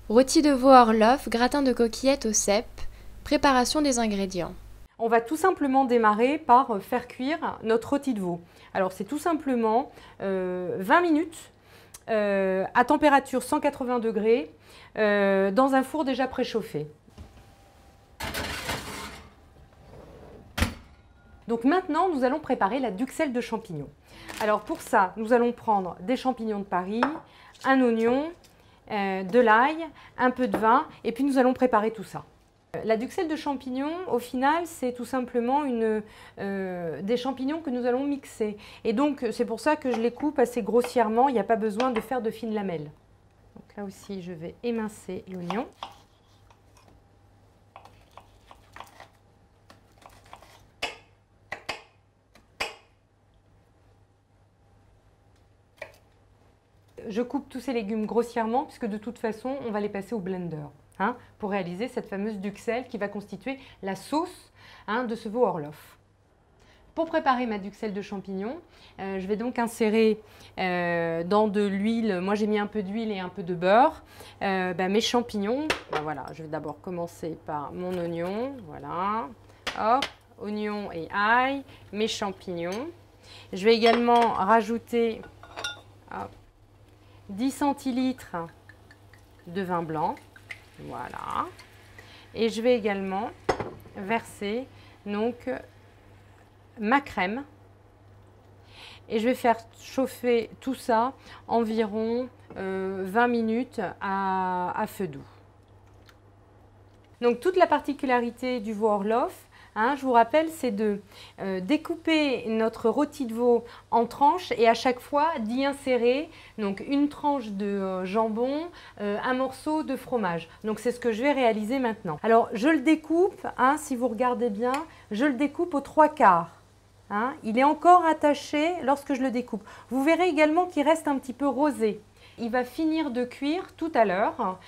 Rôti de veau Orloff, gratin de coquillettes au cèpe, préparation des ingrédients. On va tout simplement démarrer par faire cuire notre rôti de veau. Alors c'est tout simplement 20 minutes à température 180 degrés dans un four déjà préchauffé. Donc maintenant, nous allons préparer la duxelle de champignons. Alors pour ça, nous allons prendre des champignons de Paris, un oignon, de l'ail, un peu de vin et puis nous allons préparer tout ça. La duxelle de champignons, au final, c'est tout simplement des champignons que nous allons mixer. Et donc, c'est pour ça que je les coupe assez grossièrement. Il n'y a pas besoin de faire de fines lamelles. Donc là aussi, je vais émincer l'oignon. Je coupe tous ces légumes grossièrement puisque de toute façon, on va les passer au blender pour réaliser cette fameuse duxelle qui va constituer la sauce de ce veau Orloff. Pour préparer ma duxelle de champignons, je vais donc insérer dans de l'huile, moi j'ai mis un peu d'huile et un peu de beurre, mes champignons. Voilà, je vais d'abord commencer par mon oignon, voilà, hop, oignon et ail, mes champignons. Je vais également rajouter 10 centilitres de vin blanc, voilà. Et je vais également verser donc ma crème. Et je vais faire chauffer tout ça environ 20 minutes à feu doux. Donc toute la particularité du veau Orloff, je vous rappelle, c'est de découper notre rôti de veau en tranches et à chaque fois d'y insérer donc une tranche de jambon, un morceau de fromage. Donc c'est ce que je vais réaliser maintenant. Alors je le découpe, si vous regardez bien, je le découpe aux 3/4. Il est encore attaché lorsque je le découpe. Vous verrez également qu'il reste un petit peu rosé. Il va finir de cuire tout à l'heure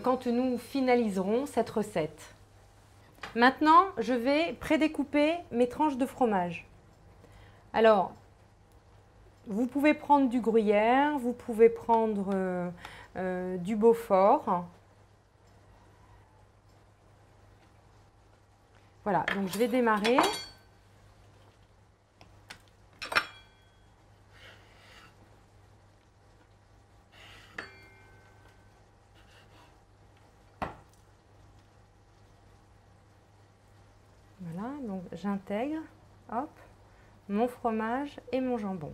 quand nous finaliserons cette recette. Maintenant, je vais prédécouper mes tranches de fromage. Alors, vous pouvez prendre du gruyère, vous pouvez prendre du Beaufort. Voilà, donc je vais démarrer. Voilà, donc j'intègre, hop, mon fromage et mon jambon.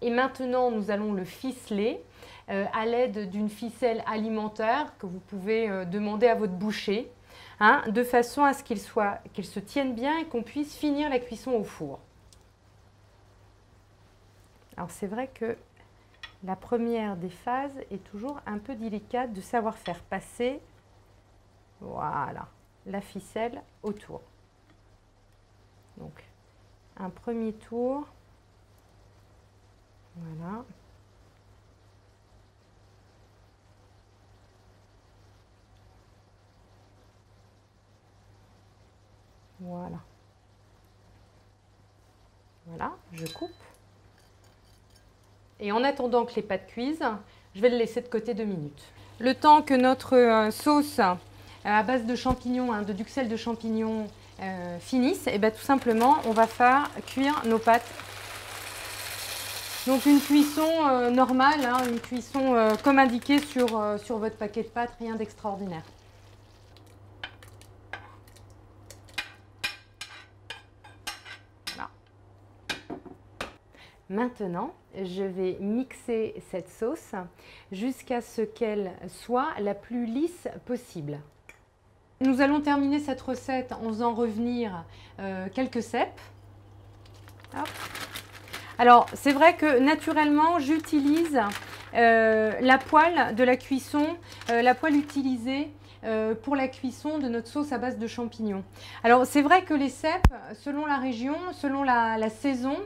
Et maintenant, nous allons le ficeler à l'aide d'une ficelle alimentaire que vous pouvez demander à votre boucher, de façon à ce qu'il se tienne bien et qu'on puisse finir la cuisson au four. Alors c'est vrai que la première des phases est toujours un peu délicate de savoir faire passer, voilà, la ficelle autour. Donc un premier tour, voilà. Voilà. Voilà, je coupe. Et en attendant que les pâtes cuisent, je vais le laisser de côté 2 minutes. Le temps que notre sauce à base de champignons, de duxelle de champignons finisse, et tout simplement, on va faire cuire nos pâtes. Donc une cuisson normale, une cuisson comme indiqué sur votre paquet de pâtes, rien d'extraordinaire. Voilà. Maintenant, je vais mixer cette sauce jusqu'à ce qu'elle soit la plus lisse possible. Nous allons terminer cette recette en faisant revenir quelques cèpes. Hop. Alors, c'est vrai que naturellement, j'utilise la poêle de la cuisson, la poêle utilisée pour la cuisson de notre sauce à base de champignons. Alors, c'est vrai que les cèpes, selon la région, selon la saison,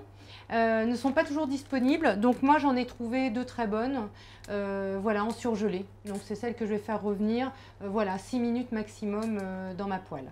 ne sont pas toujours disponibles. Donc, moi, j'en ai trouvé 2 très bonnes, voilà, en surgelé. Donc, c'est celle que je vais faire revenir, voilà, 6 minutes maximum dans ma poêle.